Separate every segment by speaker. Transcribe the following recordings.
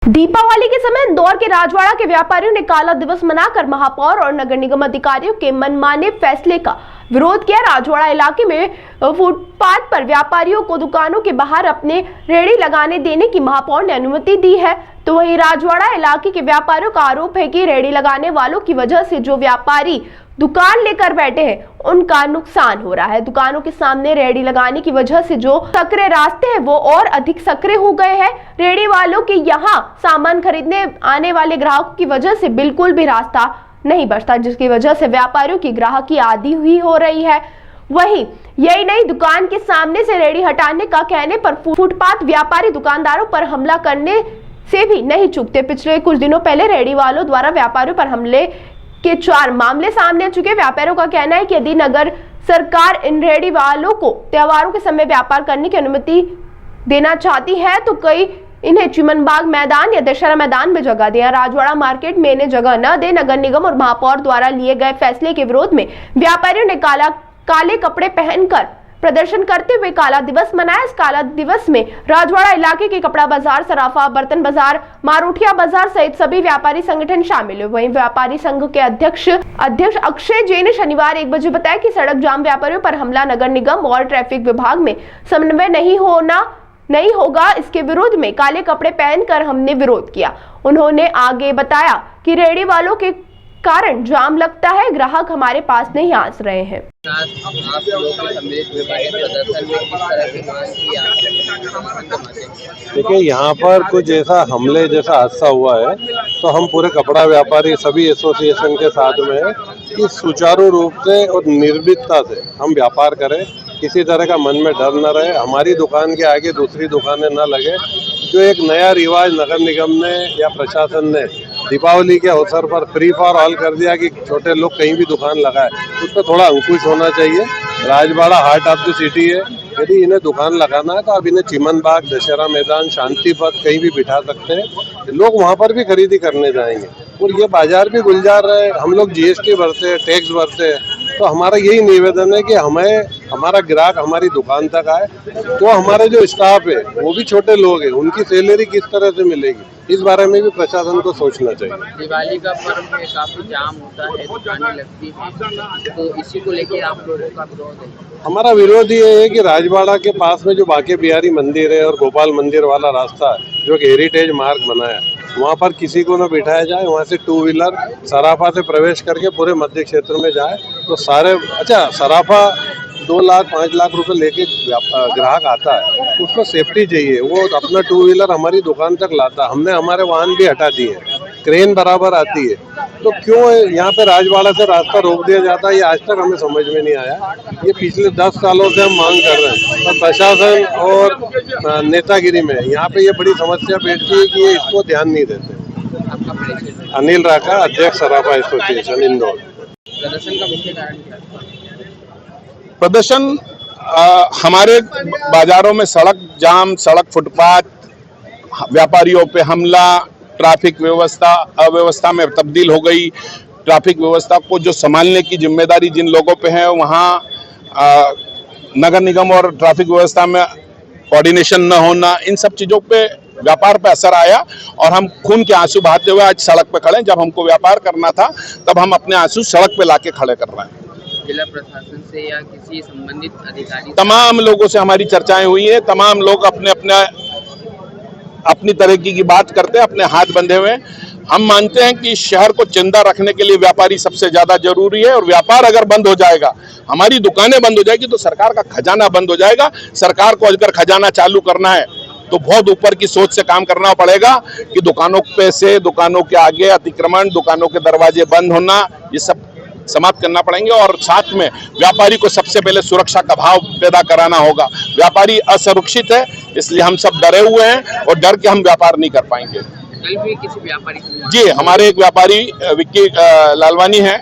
Speaker 1: दीपावली के समय इंदौर के राजवाड़ा के व्यापारियों ने काला दिवस मनाकर महापौर और नगर निगम अधिकारियों के मनमाने फैसले का विरोध किया। राजवाड़ा इलाके में फुटपाथ पर व्यापारियों को दुकानों के बाहर अपने रेहड़ी लगाने देने की महापौर ने अनुमति दी है, तो वहीं राजवाड़ा इलाके के व्यापारियों का आरोप है कि रेहड़ी लगाने वालों की वजह से जो व्यापारी दुकान लेकर बैठे हैं उनका नुकसान हो रहा है। दुकानों के सामने रेहड़ी लगाने की वजह से जो सकरे रास्ते हैं वो और अधिक सकरे हो गए हैं। रेहड़ी वालों के यहाँ सामान खरीदने आने वाले ग्राहकों की वजह से बिल्कुल भी रास्ता नहीं बचता, जिसकी वजह से व्यापारियों की ग्राहकी आधी हुई हो रही है। वहीं यही नहीं, दुकान के सामने से रेहड़ी हटाने का कहने पर फुटपाथ व्यापारी दुकानदारों पर हमला करने से भी नहीं चूकते। पिछले कुछ दिनों पहले रेहड़ी वालों द्वारा व्यापारियों पर हमले के 4 मामले सामने आ चुके। व्यापारियों का कहना है कि यदि नगर सरकार इन रेहड़ी वालों को त्योहारों के समय व्यापार करने की अनुमति देना चाहती है तो कई इन्हें चिमनबाग मैदान या दशहरा मैदान में जगह दें। राजवाड़ा मार्केट में इन्हें जगह न दे। नगर निगम और महापौर द्वारा लिए गए फैसले के विरोध में व्यापारियों ने काले कपड़े पहनकर प्रदर्शन करते हुए काला दिवस मनाया। इस काला दिवस में राजवाड़ा इलाके के कपड़ा बाजार, सराफा, बर्तन बाजार, मारूठिया बाजार सहित सभी व्यापारी संगठन शामिल हुए। वहीं व्यापारी संघ के अध्यक्ष अक्षय जैन ने शनिवार 1 बजे बताया कि सड़क जाम व्यापारियों पर हमला नगर निगम और ट्रैफिक विभाग में समन्वय नहीं होगा। इसके विरोध में काले कपड़े पहनकर हमने विरोध किया। उन्होंने आगे बताया कि रेहड़ी वालों के कारण जाम लगता है, ग्राहक हमारे पास नहीं आ रहे हैं।
Speaker 2: देखिए, यहाँ पर कुछ ऐसा हमले जैसा हादसा हुआ है तो हम पूरे कपड़ा व्यापारी सभी एसोसिएशन के साथ में है कि सुचारू रूप से और निर्भीकता से हम व्यापार करें, किसी तरह का मन में डर न रहे, हमारी दुकान के आगे दूसरी दुकानें न लगे। जो एक नया रिवाज नगर निगम ने या प्रशासन ने दीपावली के अवसर पर फ्री फॉर ऑल कर दिया कि छोटे लोग कहीं भी दुकान लगाए, उस पर थोड़ा अंकुश होना चाहिए। Rajwada heart of the city है, यदि इन्हें दुकान लगाना है तो आप इन्हें चिमनबाग, दशहरा मैदान, शांति पथ कहीं भी बिठा सकते हैं, लोग वहाँ पर भी खरीदी करने जाएंगे। और ये बाजार भी गुलजार रहे, हम लोग जीएसटी भरते हैं, टैक्स भरते हैं, तो हमारा यही निवेदन है कि हमारा ग्राहक हमारी दुकान तक आए। तो हमारे जो स्टाफ है वो भी छोटे लोग हैं, उनकी सैलरी किस तरह से मिलेगी, इस बारे में भी प्रशासन को सोचना चाहिए।
Speaker 3: दिवाली का पर्व में काफी जाम होता है, दुकानें लगती हैं, तो इसी को लेकर आप लोगों का विरोध है? हमारा
Speaker 2: विरोध ये है कि राजवाड़ा के पास में जो बांके बिहारी मंदिर है और गोपाल मंदिर वाला रास्ता है जो कि हेरिटेज मार्ग बनाया, वहाँ पर किसी को न बिठाया जाए। वहाँ से 2 व्हीलर सराफा से प्रवेश करके पूरे मध्य क्षेत्र में जाए तो सारे सराफा 2 लाख 5 लाख रुपए लेके ग्राहक आता है, उसको सेफ्टी चाहिए, वो अपना 2 व्हीलर हमारी दुकान तक लाता। हमने हमारे वाहन भी हटा दिए, क्रेन बराबर आती है, तो क्यों यहाँ पे राजवाड़ा से रास्ता रोक दिया जाता है, ये आज तक हमें समझ में नहीं आया। ये पिछले 10 सालों से हम मांग कर रहे हैं, तो प्रशासन और नेतागिरी में यहाँ पे ये बड़ी समस्या बैठती है कि ये इसको ध्यान नहीं देते। अनिल राका, अध्यक्ष सराफा एसोसिएशन इंदौर।
Speaker 3: प्रदर्शन का मुख्य कारण क्या है?
Speaker 4: प्रदर्शन हमारे बाजारों में सड़क जाम, सड़क फुटपाथ, व्यापारियों पे हमला, ट्रैफिक व्यवस्था अव्यवस्था में तब्दील हो गई। ट्रैफिक व्यवस्था को जो संभालने की जिम्मेदारी जिन लोगों पे है, वहाँ नगर निगम और ट्रैफिक व्यवस्था में कोऑर्डिनेशन न होना, इन सब चीज़ों पे व्यापार पे असर आया और हम खून के आंसू बहाते हुए आज सड़क पे खड़े। जब हमको व्यापार करना था तब हम अपने आंसू सड़क पे लाके खड़े कर रहे हैं।
Speaker 3: जिला प्रशासन से या किसी संबंधित अधिकारी,
Speaker 4: तमाम लोगों से हमारी चर्चाएं हुई है। तमाम लोग अपनी तरीके की बात करते हैं, अपने हाथ बंधे हुए। हम मानते हैं कि शहर को जिंदा रखने के लिए व्यापारी सबसे ज्यादा जरूरी है, और व्यापार अगर बंद हो जाएगा, हमारी दुकानें बंद हो जाएगी, तो सरकार का खजाना बंद हो जाएगा। सरकार को अगर खजाना चालू करना है तो बहुत ऊपर की सोच से काम करना पड़ेगा कि दुकानों पे से, दुकानों के आगे अतिक्रमण, दुकानों के दरवाजे बंद होना, ये सब समाप्त करना पड़ेंगे। और साथ में व्यापारी को सबसे पहले सुरक्षा का भाव पैदा कराना होगा। व्यापारी असुरक्षित है, इसलिए हम सब डरे हुए हैं और डर के हम व्यापार नहीं कर पाएंगे।
Speaker 3: कल भी किसी व्यापारी
Speaker 4: जी, हमारे एक व्यापारी विक्की लालवानी है,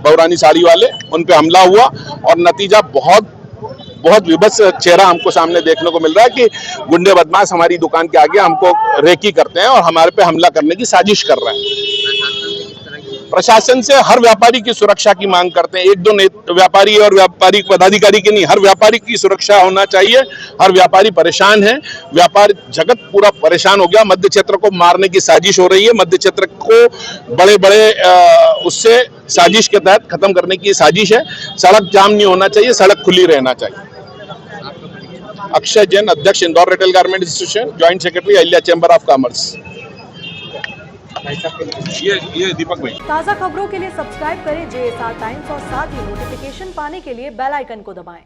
Speaker 4: बौरानी साड़ी वाले, उन पे हमला हुआ और नतीजा बहुत विभत्स चेहरा हमको सामने देखने को मिल रहा है कि गुंडे बदमाश हमारी दुकान के आगे हमको रेकी करते हैं और हमारे पे हमला करने की साजिश कर रहे हैं। प्रशासन से हर व्यापारी की सुरक्षा की मांग करते हैं। एक दो व्यापारी और व्यापारी पदाधिकारी की नहीं, हर व्यापारी की सुरक्षा होना चाहिए। हर व्यापारी परेशान है, व्यापार जगत पूरा परेशान हो गया। मध्य क्षेत्र को मारने की साजिश हो रही है, मध्य क्षेत्र को बड़े बड़े उससे साजिश के तहत खत्म करने की साजिश है। सड़क जाम नहीं होना चाहिए, सड़क खुली रहना चाहिए। अक्षय जैन, अध्यक्ष Indore retail garment association, joint secretary Ahilya chamber of commerce. ये दीपक भाई।
Speaker 5: ताज़ा खबरों के लिए सब्सक्राइब करें JSR टाइम्स और साथ ही नोटिफिकेशन पाने के लिए बेल आइकन को दबाएं।